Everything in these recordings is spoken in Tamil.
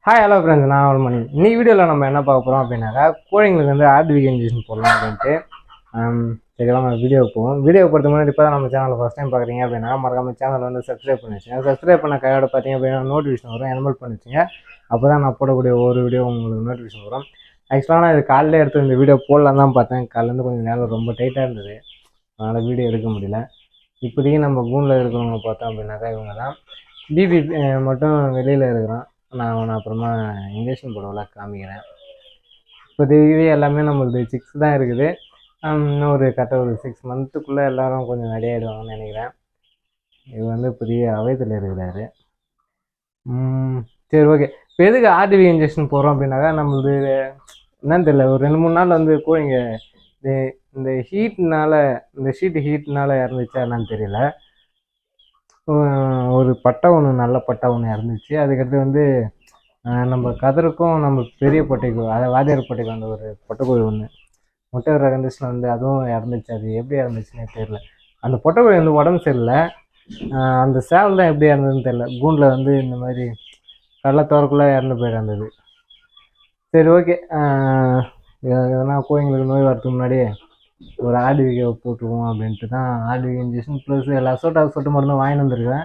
ஹாய் ஹலோ ஃப்ரெண்ட்ஸ், நான் ஒரு மணி. இன்னைக்கு வீடியோவில் நம்ம என்ன பார்க்க போகிறோம் அப்படின்னாக்கா, கோழிங்களுக்கு வந்து ஆர்டிஃபிஷியல் இன்ஜெக்ஷன் போடலாம் அப்படின்ட்டு. சரி வாங்க வீடியோவுக்கு போவோம். வீடியோ போகிறது முன்னாடி இப்போ தான் நம்ம சேனலில் ஃபஸ்ட் டைம் பார்க்குறீங்க அப்படின்னா மறக்காம சேனல் வந்து சப்ஸ்கிரைப் பண்ணி வச்சுங்க. சப்ஸ்கிரைப் பண்ண கையோட பார்த்தீங்க அப்படின்னா நோட்டிஃபிகேஷன் வரும், எனபிள் பண்ணி வச்சுங்க. அப்போ தான் நான் போடக்கூடிய ஒரு வீடியோ உங்களுக்கு நோட்டிஃபிகேஷன் வரும். ஆக்சுவலாக நான் இது காலையில் எடுத்து இந்த வீடியோ போடலாம் தான் பார்த்தேன். காலையிலேருந்து கொஞ்சம் நேரம் ரொம்ப டைட்டாக இருந்தது, அதனால் வீடியோ எடுக்க முடியல. இப்போதைக்கு நம்ம கூண்டில் இருக்கிறவங்க பார்த்தோம் அப்படின்னாக்கா இவங்க தான். பிபி மட்டும் வெளியில் இருக்கிறான். நான் அவனை அப்புறமா இன்ஜெக்ஷன் போடல காமிக்கிறேன். இப்போதைக்கு எல்லாமே நம்மளுக்கு 6 தான் இருக்குது. இன்னும் ஒரு கரெக்டாக ஒரு 6 மந்த்துக்குள்ளே எல்லோரும் கொஞ்சம் ரெடி ஆகிடுவாங்கன்னு நினைக்கிறேன். இது வந்து புதிய அவயத்தில் இருக்கிறாரு. சரி ஓகே. இப்போ எதுக்கு ஆர்டிவி இன்ஜெக்ஷன் போடுறோம் அப்படின்னாக்கா, நம்மளுக்கு என்னன்னு தெரியல, ஒரு 2-3 நாள் வந்து கோழிங்க இந்த ஹீட்னால இறந்துச்சா என்னன்னு தெரியல. ஒரு பட்டை ஒன்று, நல்ல பட்டை ஒன்று இறந்துச்சு. அதுக்கடுத்து வந்து நம்ம கதருக்கும் நம்ம பெரிய பொட்டைக்கும், அதாவது வாதியார் பொட்டைக்கு வந்து ஒரு பொட்டைக்கோழி ஒன்று முட்டை வர கண்டிஷனில் வந்து அதுவும் இறந்துச்சு. அது எப்படி இறந்துச்சுன்னே தெரியல. அந்த பொட்டைக்கோழி வந்து உடம்பு சரியில்லை. அந்த சேவல் தான் எப்படி இறந்ததுன்னு தெரியல. கூண்டில் வந்து இந்த மாதிரி கடலத்தோரக்குள்ளே இறந்து போயிடாந்தது. சரி ஓகே. எதனா கோழிங்களுக்கு நோய் வரதுக்கு முன்னாடியே ஒரு ஆர்டிவிகை போட்டுருவோம் அப்படின்ட்டு தான் ஆர்டிவி இன்ஜெக்ஷன் ப்ளஸ் எல்லா சொட்டு மருந்து வாங்கிட்டு வந்துருக்கேன்.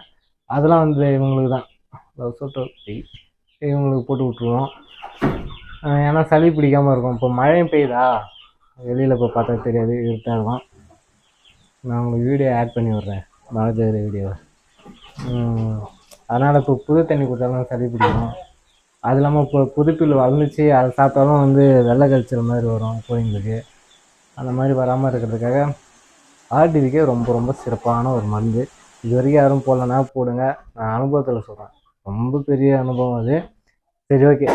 அதெல்லாம் வந்து இவங்களுக்கு தான் இவங்களுக்கு போட்டு விட்ருவோம். ஏன்னா சளி பிடிக்காமல் இருக்கும். இப்போ மழையும் பெய்யுதா, வெளியில் இப்போ பார்த்தா தெரியாது, இருட்டாக இருக்கும். நான் உங்களுக்கு வீடியோ ஆட் பண்ணி விட்றேன், மழை பெய்யுற வீடியோ. அதனால் இப்போ புது தண்ணி கொடுத்தாலும் சளி பிடிக்கும். அது இல்லாமல் இப்போ புதுப்பில் வளர்ந்துச்சு, அதை சாப்பிட்டாலும் வந்து வெள்ளை கழிச்சல் மாதிரி வரும் கோழிங்களுக்கு. அந்த மாதிரி வராமல் இருக்கிறதுக்காக ஆர்டிவிக்கே ரொம்ப ரொம்ப சிறப்பான ஒரு மருந்து. இது வரைக்கும் யாரும் போடலன்னா போடுங்க. நான் அனுபவத்தில் சொல்கிறேன், ரொம்ப பெரிய அனுபவம் அது. சரி ஓகே.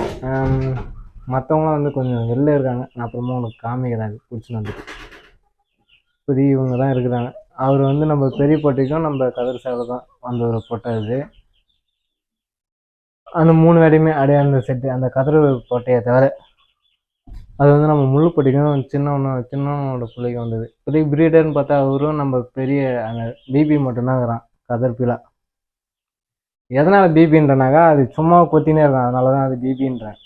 மற்றவங்களாம் வந்து கொஞ்சம் வெளில இருக்காங்க, நான் அப்புறமா உனக்கு காமிக்கிறாங்க பிடிச்சின்னு வந்து. புதிய இவங்க தான் இருக்கிறாங்க. அவர் வந்து நம்ம பெரிய பொட்டைக்கும் நம்ம கதிர் சேவலுக்கும் அந்த ஒரு பொட்டை இது. அந்த 3 வேடையுமே அப்படியே அந்த செட்டு, அந்த கதிர் பொட்டையை தவிர அது வந்து நம்ம முள்ளு பொட்டிக்கும் சின்னவனோட பிள்ளைக்கு வந்தது. இப்போதைக்கு ப்ரீடர்னு பார்த்தா அவரும் நம்ம பெரிய அந்த பிபி மட்டும்தான் இருக்கிறான், கதர்பிலா. எதனால் பிபின்றனாக்கா, அது சும்மா கொத்தினே இருக்கான், அதனால தான் அது பிபின்றேன்.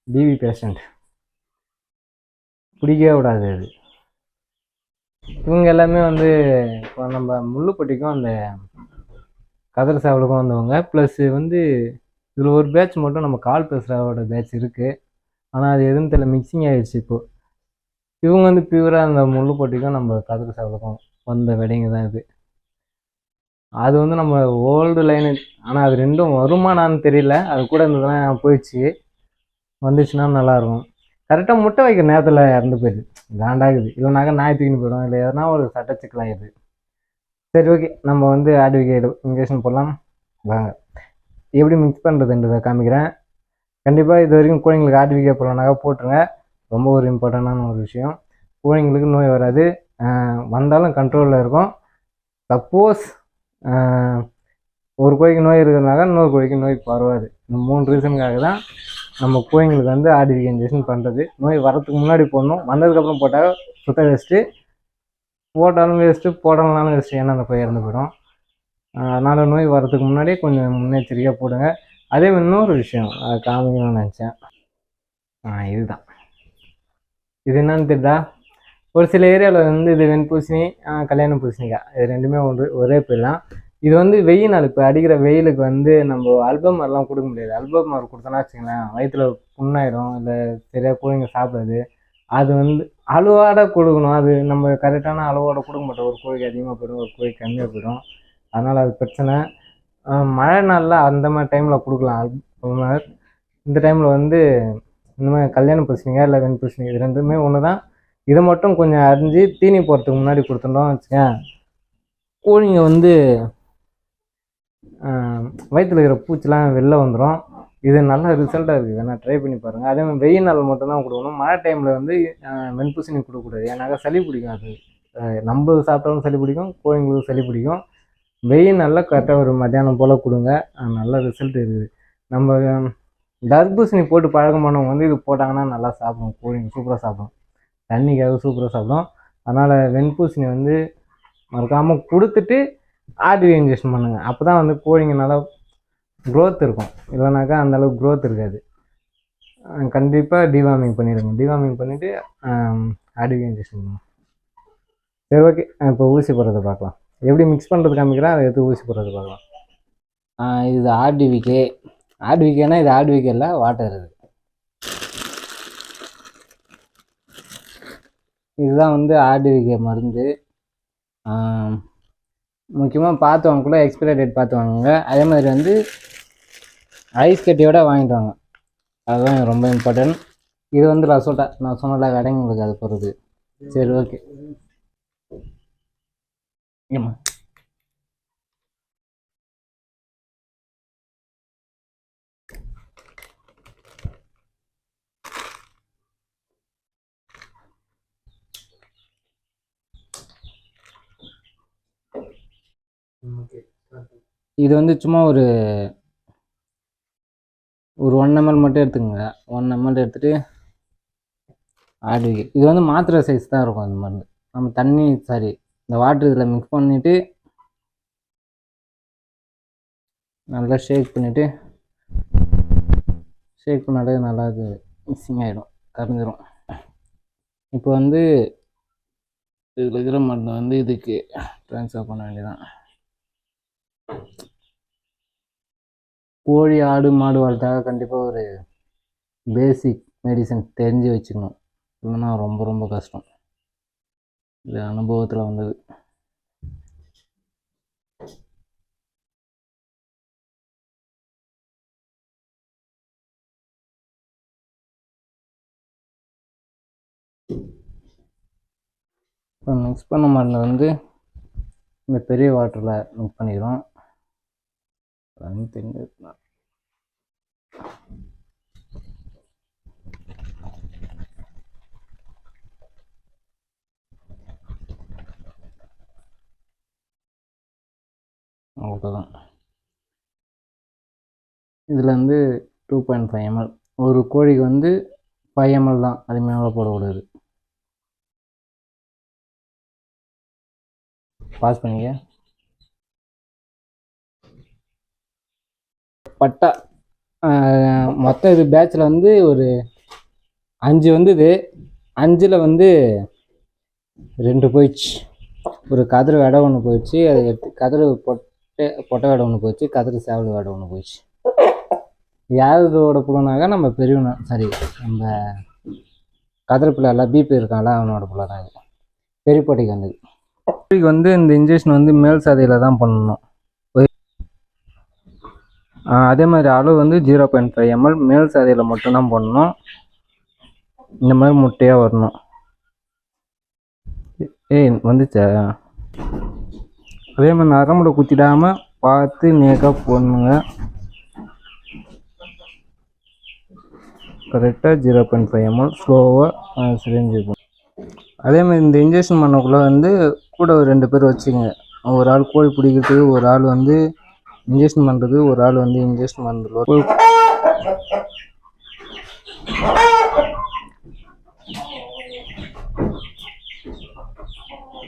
பிபி பேஷண்ட் பிடிக்கவே விடாது அது. இவங்க எல்லாமே வந்து இப்போ நம்ம முள்ளுப்பட்டிக்கும் அந்த கதர் சேவலுக்கும் வந்தவங்க. ப்ளஸ் வந்து இதில் ஒரு பேட்ச் மட்டும் நம்ம கால் பேசுகிறவோட பேட்ச் இருக்குது. ஆனால் அது எதுவும் தெரியல, மிக்சிங் ஆகிடுச்சு. இப்போது இவங்க வந்து பியூராக அந்த முள்ளுப்பட்டிக்கும் நம்ம கதர் சேவலுக்கும் வந்த வெடிங்க தான் இது. அது வந்து நம்ம ஓல்டு லைனு. ஆனால் அது ரெண்டும் வருமானான்னு தெரியல. அது கூட இருந்ததுன்னா போயிடுச்சு, வந்துச்சுன்னா நல்லாயிருக்கும். கரெக்டாக முட்டை வைக்கிற நேரத்தில் இறந்து போயிடுது, காண்டாகுது. இல்லைனாக்கா நாய் தூக்கின்னு போயிடும், இல்லை எதனா ஒரு சட்ட சிக்கலாகிடுது. சரி ஓகே, நம்ம வந்து ஆர்டிவிகேட் இன்ஜெக்ஷன் போடலாம் வாங்க. எப்படி மிக்ஸ் பண்ணுறதுன்றதை காமிக்கிறேன். கண்டிப்பாக இது வரைக்கும் கோழிங்களுக்கு ஆர்டிவிகேட் போடலானாக்கா போட்டுருங்க. ரொம்ப ஒரு இம்பார்ட்டண்டான ஒரு விஷயம். கோழிங்களுக்கு நோய் வராது, வந்தாலும் கண்ட்ரோலில் இருக்கும். சப்போஸ் ஒரு கோழிக்கு நோய் இருக்கிறதுனால இன்னொரு கோழிக்கு நோய் பரவாது. இந்த 3 ரீசனுக்காக தான் நம்ம கோழிங்களுக்கு வந்து ஆர்டிவிகே இன்ஜெக்ஷன் பண்ணுறது. நோய் வரத்துக்கு முன்னாடி போடணும், வந்ததுக்கப்புறம் போட்டால் சுத்த வேஸ்ட்டு. போட்டாலும் வேஸ்ட்டு, போடலனாலும் வேஸ்ட்டு, ஏன்னா அந்த கோழி இறந்து போயிடும். அதனால் நோய் வரத்துக்கு முன்னாடி கொஞ்சம் முன்னெச்சரிக்கையாக போடுங்க. அதே இன்னொரு விஷயம் அதை காமிக்கணும்னு நினச்சேன். இதுதான், இது என்னன்னு தெரியுதா? ஒரு சில ஏரியாவில் வந்து இது வெண்பூசணி, கல்யாண பூசணிக்காய், இது ரெண்டுமே ஒரே போயிடலாம். இது வந்து வெயில் நாள், இப்போ அடிக்கிற வெயிலுக்கு வந்து நம்ம அல்பம் மாதிரிலாம் கொடுக்க முடியாது. அல்பம் மாதிரி கொடுத்தோன்னா வச்சுங்களேன், வயிற்றுல புண்ணாயிடும், இல்லை சரியாக கோழிங்க சாப்பிடாது. அது வந்து அளவோட கொடுக்கணும். அது நம்ம கரெக்டான அளவோட கொடுக்க மாட்டோம். ஒரு கோழிக்கு அதிகமாக போயிடும், ஒரு கோழிக்கு கம்மியாக போயிடும். அதனால் அது பிரச்சனை. மழை நாளில் அந்த மாதிரி டைமில் கொடுக்கலாம் அல்பம். இந்த டைமில் வந்து இந்த மாதிரி கல்யாண பூசணிக்காய் இல்லை வெண்பூசணிக்காய், இது ரெண்டுமே ஒன்று தான். இதை மட்டும் கொஞ்சம் அரிஞ்சு தீனி போகிறதுக்கு முன்னாடி கொடுத்துட்டோம் வச்சுக்கேன், கோழிங்க வந்து வயிற்றில் இருக்கிற பூச்சிலாம் வெளில வந்துடும். இது நல்ல ரிசல்ட்டாக இருக்குது, வேணால் ட்ரை பண்ணி பாருங்கள். அதே மாதிரி வெயில் நாள் மட்டும்தான் கொடுக்கணும். மழை டைமில் வந்து வெண்பூசணி கொடுக்கக்கூடாது, ஏன்னாக்கா சளி பிடிக்கும். அது நம்ம சாப்பிட்டாலும் சளி பிடிக்கும், கோழிங்களுக்கும் சளி பிடிக்கும். வெயில் நல்லா கரெக்டாக ஒரு மத்தியானம் போல் கொடுங்க, நல்ல ரிசல்ட் இருக்குது. நம்ம தர்பூசணி போட்டு பழக்கமானவங்க வந்து இது போட்டாங்கன்னா நல்லா சாப்பிடும், கோழிங்க சூப்பராக சாப்பிடும், தண்ணிக்காக சூப்பராக சாப்பிடும். அதனால் வெண்பூசணி வந்து மறக்காமல் கொடுத்துட்டு ஆர்டிவி இன்ஜெக்ஷன் பண்ணுங்கள். அப்போ தான் வந்து கோழிங்க நல்லா க்ரோத் இருக்கும், இல்லைனாக்கா அந்தளவுக்கு க்ரோத் இருக்காது. கண்டிப்பாக டிவார்மிங் பண்ணிடுங்க. டிவார்மிங் பண்ணிவிட்டு ஆர்டிவி இன்ஜெக்ஷன் பண்ணுவோம். சரி, ஓகே. இப்போ ஊசி போடுறத பார்க்கலாம். எப்படி மிக்ஸ் பண்ணுறது காமிக்கிறேன், அதை எடுத்து ஊசி போடுறது பார்க்கலாம். இது ஆர்டிவிகே. ஆர்டிவிகேனா இது ஆர்டிவிகே இல்லை, வாட்டர். இதுதான் வந்து ஆர்டிவிகே மருந்து. முக்கியமாக பார்த்து வாங்கக்குள்ள எக்ஸ்பைரி டேட் பார்த்து வாங்குங்க. அதே மாதிரி வந்து ஐஸ் கட்டியோட வாங்கிட்டு வாங்க, அதுதான் ரொம்ப இம்பார்ட்டன்ட். இது வந்து லசோட்டா, நான் சொன்னல கடைங்களுக்கு அது போகிறது. சரி, ஓகே. ஏம்மா இது வந்து சும்மா ஒரு 1 ml மட்டும் எடுத்துக்கோங்க. 1 ml எடுத்துகிட்டு ஆர்டிவிகே. இது வந்து மாத்திரை சைஸ் தான் இருக்கும் அந்த மருந்து. நம்ம இந்த வாட்டர் இதில் மிக்ஸ் பண்ணிவிட்டு நல்லா ஷேக் பண்ணாலே நல்லா இது மிக்சிங் ஆகிடும், கரைஞ்சிரும். இப்போ வந்து இதில் இருக்கிற மருந்து வந்து இதுக்கு ட்ரான்ஸ்ஃபர் பண்ண வேண்டியதான். கோழி, ஆடு, மாடு வளர்த்தாக கண்டிப்பாக ஒரு பேசிக் மெடிசன் தெரிஞ்சு வச்சுக்கணும், இல்லைன்னா ரொம்ப ரொம்ப கஷ்டம். இது அனுபவத்தில் வந்தது. இப்போ மிக்ஸ் பண்ண மருந்து வந்து இந்த பெரிய வாட்டரில் மிக்ஸ் பண்ணிக்கிறோம். அவ்வளோதான். இதில் வந்து 2.5 ml. ஒரு கோழிக்கு வந்து 5 ml தான், அது மேலே போடக்கூடாது. பாஸ் பண்ணிக்க. பட்டா மொத்தம் இது பேட்சில் வந்து ஒரு 5 வந்தது. 5ல் வந்து 2 போயிடுச்சு. ஒரு கதிர் வெடை ஒன்று போயிடுச்சு, அதை எடுத்து கதிர் பொட்டை வெடை ஒன்று போயிடுச்சு, கதிர் சேவல் வெடை ஒன்று போயிடுச்சு. யாரோட புலனாக நம்ம பெரியவனா நம்ம கதிர் பிள்ளை எல்லாம் பிபி இருக்காங்களா, அவனோட பிள்ளை தான் இது. பெரிய போட்டிக்கு வந்தது. கோழிக்கு வந்து இந்த இன்ஜெக்ஷன் வந்து மேல் சதையில் தான் பண்ணணும். அதே மாதிரி அளவு வந்து 0.5 ml மேல் சதையில் மட்டும்தான் பண்ணணும். இந்த மாதிரி முட்டையாக வரணும். வந்துச்சா? அதே மாதிரி நரம்புல குத்திடாமல் பார்த்து நேக்காக போடணுங்க. கரெக்டாக 0.5 ml ஸ்லோவாக சிரிஞ்சு இருக்கும். அதே மாதிரி இந்த இன்ஜெக்ஷன் பண்ணக்குள்ளே வந்து கூட ஒரு 2 பேர் வச்சுக்கோங்க. ஒரு ஆள் கோழி பிடிக்கிறதுக்கு, ஒரு ஆள் வந்து இன்ஜெக்ஷன் பண்ணுறது, ஒரு ஆள் வந்து இன்ஜெக்ஷன் பண்ணுறது.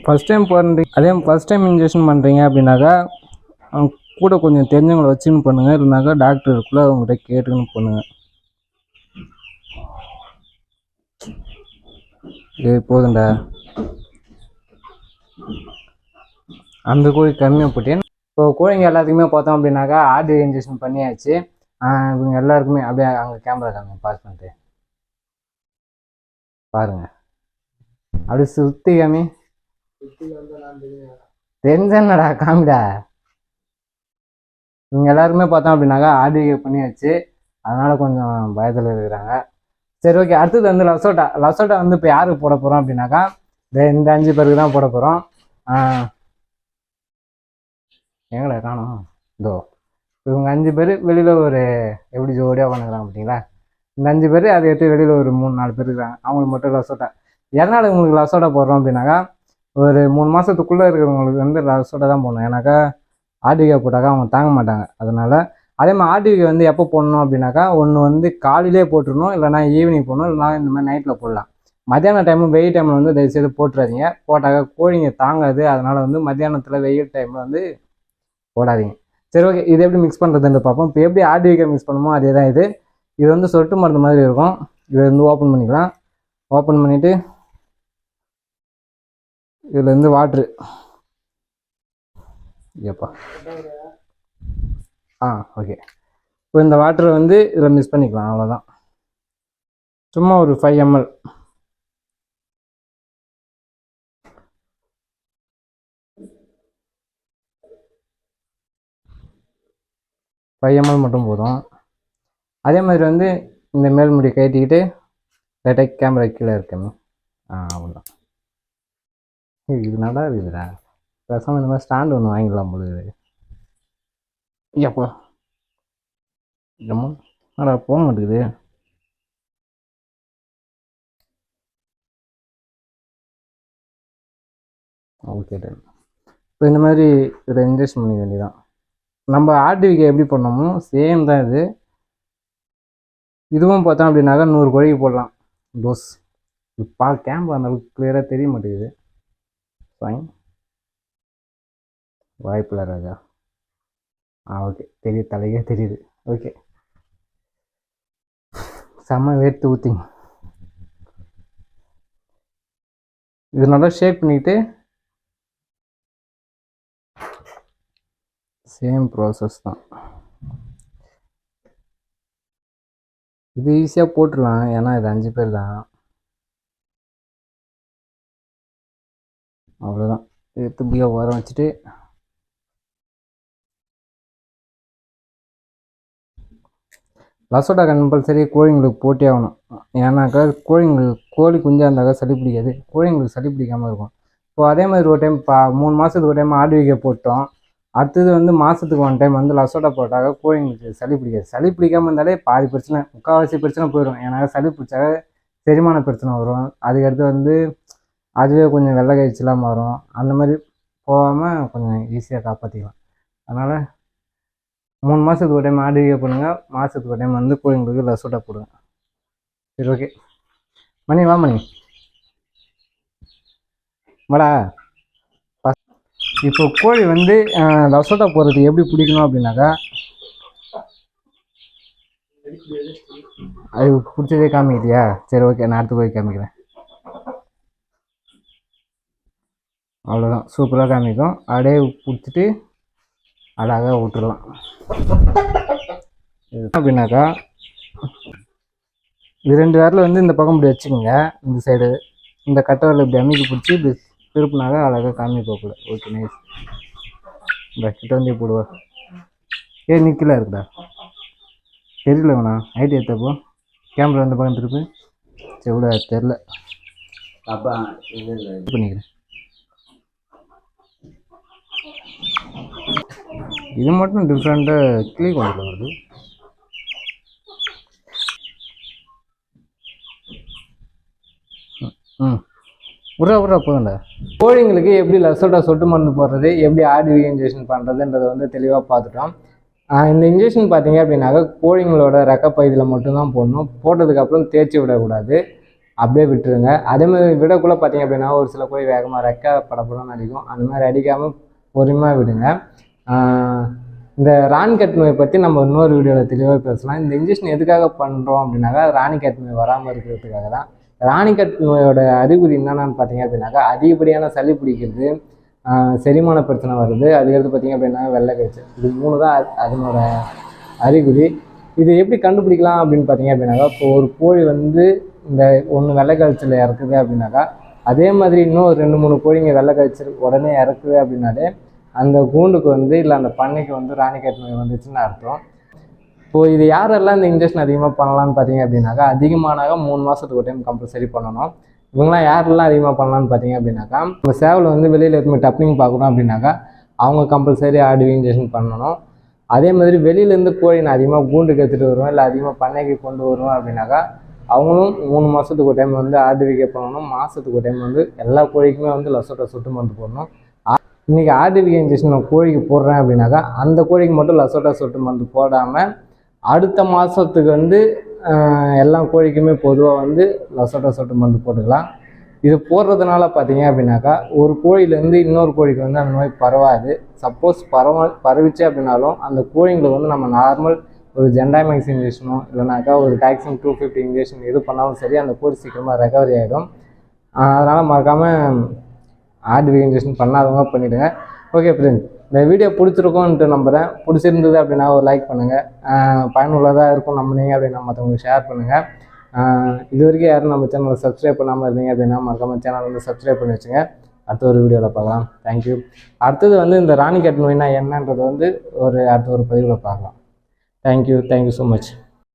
ஃபஸ்ட் டைம் பண்ணுறீங்க, அதே ஃபஸ்ட் டைம் இன்ஜெக்ஷன் பண்ணுறீங்க அப்படின்னாக்கா கூட கொஞ்சம் தெரிஞ்சவங்களை வச்சுன்னு பண்ணுங்கள். இல்லைனாக்கா டாக்டர் இருக்குள்ள அவங்ககிட்ட கேட்டுன்னு பண்ணுங்கள். போதுண்டா, அந்த கோழி கம்மியாக போட்டேன். இப்போ கோழிங்க எல்லாத்துக்குமே பார்த்தோம் அப்படின்னாக்கா ஆர்டிவி இன்ஜெக்ஷன் பண்ணியாச்சு. இவங்க எல்லாருக்குமே அப்படியே அங்கே கேமரா காமி பாஸ் பண்ணிட்டு பாருங்க, அப்படி சுற்றி காமி. தெரிஞ்சடா காமிடா. இவங்க எல்லாருமே பார்த்தோம் அப்படின்னாக்கா ஆர்டிவி பண்ணியாச்சு, அதனால கொஞ்சம் பயத்தில் இருக்கிறாங்க. சரி, ஓகே. அடுத்தது வந்து லசோட்டா வந்து இப்போ யாருக்கு போட போகிறோம் அப்படின்னாக்கா இந்த 5 பேருக்கு தான் போட போகிறோம். எங்களை காணும் இதோ இவங்க 5 பேர் வெளியில் ஒரு எப்படி ஜோடியாக பண்ணுறாங்க பார்த்தீங்களா? இந்த 5 பேர் அதை எடுத்து வெளியில் ஒரு 3-4 பேர் இருக்கிறாங்க, அவங்களுக்கு மட்டும் லசோட்டா. எதனால் உங்களுக்கு லசோட்டா போடுறோம் அப்படின்னாக்கா ஒரு 3 மாதத்துக்குள்ளே இருக்கிறவங்களுக்கு வந்து லசோட்டா தான் போடணும். ஏன்னாக்கா ஆர்டிவிகே போட்டாக்கா அவங்க தாங்க மாட்டாங்க. அதனால் அதே மாதிரி ஆர்டிவிகே வந்து எப்போ போடணும் அப்படின்னாக்கா ஒன்று வந்து காலையிலே போட்டுடணும், இல்லைனா ஈவினிங் போடணும், இல்லைனா இந்த மாதிரி நைட்டில் போடலாம். மத்தியான டைமில் வெயில் டைமில் வந்து தயவுசெய்து போட்டுறாதீங்க. போட்டாக்கா கோழிங்க தாங்காது. அதனால் வந்து மத்தியானத்தில் வெயில் டைமில் வந்து போடாதீங்க. சரி, ஓகே. இது எப்படி மிக்ஸ் பண்ணுறதுன்னு பார்ப்போம். இப்போ எப்படி ஆர்டிவிகே மிக்ஸ் பண்ணுமோ அதே தான் இது. இது வந்து சொட்டு மருந்து மாதிரி இருக்கும். இதை வந்து ஓப்பன் பண்ணிக்கலாம். ஓப்பன் பண்ணிவிட்டு இதில் இருந்து வாட்ரு ஏப்பா ஓகே. இப்போ இந்த வாட்டரை வந்து இதில் மிக்ஸ் பண்ணிக்கலாம். அவ்வளோதான். சும்மா ஒரு 5 ml. மட்டும் போதும். அதே மாதிரி வந்து இந்த மேல்முடி கட்டிக்கிட்டு லைட்டாக கேமரா கீழே இருக்கணும். அவ்வளோதான். இது நல்லா இருக்குதுடா. பேசாமல் இந்த மாதிரி ஸ்டாண்டு ஒன்று வாங்கிக்கலாம் போது. ஐயாப்பா என்னடா போக மாட்டேங்குது. Okay done. இப்போ இந்த மாதிரி இதை இன்ஜெக்ஷன் பண்ணிக்க வேண்டியதான். நம்ம ஆர்டிவிக்கு எப்படி பண்ணோமோ சேம் தான் இது. இதுவும் பார்த்தோம் அப்படின்னாக்கா 100 கோழிக்கு போடலாம் டோஸ். இப்போ கேமரா அந்த அளவுக்கு கிளியராக தெரிய மாட்டேங்குது. ஃபைன், வாய்ப்பில்லை ராஜா. ஓகே, தெரியுது, தலையே தெரியுது. ஓகே, செம்ம வேர்த்து ஊற்றிங்க. இது நல்லா ஷேக் பண்ணிக்கிட்டு சேம் ப்ராசஸ் தான். இது ஈஸியாக போட்டுடலாம், ஏன்னா இது 5 பேர் தான். அவ்வளோதான். எடுத்து பிடிக்க வர வச்சுட்டு லசோட்டா கம்பல்சரி கோழிங்களுக்கு போட்டே ஆகணும். ஏன்னாக்கா கோழி குஞ்சாக இருந்தாக்கா சளி பிடிக்காது, கோழிங்களுக்கு சளி பிடிக்காமல் இருக்கும். இப்போ அதே மாதிரி ஒரு டைம் 3 மாதத்துக்கு ஒரு டைம் ஆர்டிவிகே போட்டோம். அடுத்தது வந்து மாதத்துக்கு 1 டைம் வந்து லசோட்டா போட்டாக்க கோழிங்களுக்கு சளி பிடிக்காது. சளி பிடிக்காமல் இருந்தாலே பாதி பிரச்சனை, முக்கால்வாசி பிரச்சனை போயிடும். ஏன்னா சளி பிடிச்சாக்க செரிமான பிரச்சனை வரும். அதுக்கடுத்து வந்து அதுவே கொஞ்சம் வெள்ளை கழிச்செல்லாம் வரும். அந்த மாதிரி போகாமல் கொஞ்சம் ஈஸியாக காப்பாற்றிக்கலாம். அதனால் 3 மாதத்துக்கு ஒரு டைம் ஆர்டிவிகே பண்ணுங்கள், மாதத்துக்கு ஒரு டைம் வந்து கோழிங்களுக்கு லசோட்டா போடுங்க. சரி, ஓகே. மணி வா மணி வாடா. இப்போ கோழி வந்து லசோட்டா போடுறது எப்படி பிடிக்கணும் அப்படின்னாக்கா, அது பிடிச்சதே காமிக்கிட்டியா? சரி, ஓகே, நான் அடுத்து போய் காமிக்கிறேன். அவ்வளோதான், சூப்பராக காமிக்கும். அப்படியே பிடிச்சிட்டு அழகாக விட்டுடலாம். அப்படின்னாக்கா இது 2 விரல வந்து இந்த பக்கம் இப்படி வச்சுக்கோங்க. இந்த சைடு இந்த கட்டை விரல இப்படி அமைக்கி பிடிச்சி இப்படி திருப்பினாக்கா அழகாக காமி போகல. Okay, nice. இந்த கிட்ட வந்து போடுவா. நிற்கல இருக்குடா, தெரியல வேணா. ஹைட் ஏற்றப்போ கேமரா இந்த பக்கம் திருப்பி. சரி விட, தெரில பண்ணிக்கிறேன். இது மட்டும் டிஃப்ரெண்ட்டாக கிளி கொண்டு வருது. உரா போகண்டா. கோழிங்களுக்கு எப்படி லசோட்டா சொட்டு மருந்து போடுறது, எப்படி ஆர்டிவி இன்ஜெக்ஷன் பண்ணுறதுன்றதை வந்து தெளிவாக பார்த்துட்டோம். இந்த இன்ஜெக்ஷன் பார்த்தீங்க அப்படின்னாக்கா கோழிங்களோட ரெக்கப்பகுதியில் மட்டும்தான் போடணும். போட்டதுக்கப்புறம் தேய்ச்சி விடக்கூடாது, அப்படியே விட்டுருங்க. அதேமாதிரி விடக்குள்ளே பார்த்தீங்க அப்படின்னா ஒரு சில கோழி வேகமாக ரெக்கை படப்படன்னு அடிக்கும். அந்த மாதிரி அடிக்காமல் பொறுமையாக விடுங்க. இந்த ராணிக்கட் நோயை பற்றி நம்ம இன்னொரு வீடியோவில் தெளிவாக பேசலாம். இந்த இன்ஜெக்ஷன் எதுக்காக பண்ணுறோம் அப்படின்னாக்கா ராணிக்கட் நோய் வராமல் இருக்கிறதுக்காக தான். ராணிக்கட் நோயோட அறிகுறி என்னென்னு பார்த்தீங்க அப்படின்னாக்கா அதிகப்படியான சளி பிடிக்கிறது, செரிமான பிரச்சனை வருது, அதுக்கடுத்து பார்த்தீங்க அப்படின்னா வெள்ளை கழிச்சு. இது 3 தான் அதனோட அறிகுறி. இது எப்படி கண்டுபிடிக்கலாம் அப்படின்னு பார்த்தீங்க அப்படின்னாக்கா, இப்போ ஒரு கோழி வந்து இந்த ஒன்று வெள்ளை கழிச்சல் இறக்குது அப்படின்னாக்கா, அதே மாதிரி இன்னும் 2-3 கோழிங்க வெள்ளை கழிச்சல் உடனே இறக்குது அப்படின்னாலே அந்த கூண்டுக்கு வந்து இல்லை அந்த பண்ணைக்கு வந்து ராணிக்கட் நோய் வந்துச்சுன்னு அர்த்தம். இப்போது இது யாரெல்லாம் இந்த இன்ஜெக்ஷன் அதிகமாக பண்ணலான்னு பார்த்தீங்க அப்படின்னாக்கா, அதிகமானாக 3 மாதத்துக்கு ஒரு டைம் கம்பல்சரி பண்ணணும். இவங்களாம் யாரெல்லாம் அதிகமாக பண்ணலான்னு பார்த்தீங்க அப்படின்னாக்கா, நம்ம சேவலை வந்து வெளியில் எடுத்து டப்னிங் பார்க்குறோம் அப்படின்னாக்கா அவங்க கம்பல்சரி ஆர்டிவி இன்ஜெக்ஷன் பண்ணணும். அதே மாதிரி வெளியிலேருந்து கோழி நான் அதிகமாக கூண்டுக்கு எடுத்துகிட்டு வருவேன், இல்லை அதிகமாக பண்ணைக்கு கொண்டு வருவேன் அப்படின்னாக்கா அவங்களும் 3 மாதத்துக்கு ஒரு டைம் வந்து ஆர்டிவிகே பண்ணணும். மாதத்துக்கு ஒரு டைம் வந்து எல்லா கோழிக்குமே வந்து லசோட்டா சொட்டு மருந்து போடணும். இன்றைக்கி ஆர்டிவிகே இன்ஜெக்ஷன் நான் கோழிக்கு போடுறேன் அப்படின்னாக்கா அந்த கோழிக்கு மட்டும் லசோட்டா சொட்டு மருந்து போடாமல் அடுத்த மாதத்துக்கு வந்து எல்லா கோழிக்குமே பொதுவாக வந்து லசோட்டா சொட்டு மருந்து போட்டுக்கலாம். இது போடுறதுனால பார்த்தீங்க அப்படின்னாக்கா ஒரு கோழிலேருந்து இன்னொரு கோழிக்கு வந்து அந்த நோய் பரவாது. சப்போஸ் பரவிச்சு அப்படின்னாலும் அந்த கோழிங்களுக்கு வந்து நம்ம நார்மல் ஒரு ஜென்டாமேக்ஸ் இன்ஜெக்ஷனோ இல்லைனாக்கா ஒரு டாக்ஸின் 250 இன்ஜெக்ஷன் எது பண்ணாலும் சரி அந்த கோழி சீக்கிரமாக ரெக்கவரி ஆகிடும். அதனால் மறக்காமல் ஆர்டிவி இன்ஜெக்ஷன் பண்ணாதவங்க பண்ணிவிடுங்க. ஓகே ஃப்ரெண்ட்ஸ், இந்த வீடியோ பிடிச்சிருக்கோன்ட்டு நம்புகிறேன். பிடிச்சிருந்தது அப்படின்னா ஒரு லைக் பண்ணுங்கள். பயனுள்ளதாக இருக்கும் நம்பினீங்க அப்படின்னா மற்றவங்களுக்கு ஷேர் பண்ணுங்கள். இது வரைக்கும் யாரும் நம்ம சேனலை சப்ஸ்கிரைப் பண்ணாமல் இருந்தீங்க அப்படின்னா மறக்காமல் சேனல் வந்து சப்ஸ்கிரைப் பண்ணி வச்சுங்க. அடுத்த ஒரு வீடியோவில் பார்க்கலாம். தேங்க்யூ. அடுத்தது வந்து இந்த ராணிக்கெட் நோய்னா என்னன்றது வந்து அடுத்த ஒரு பதிவில் பார்க்கலாம். Thank you so much.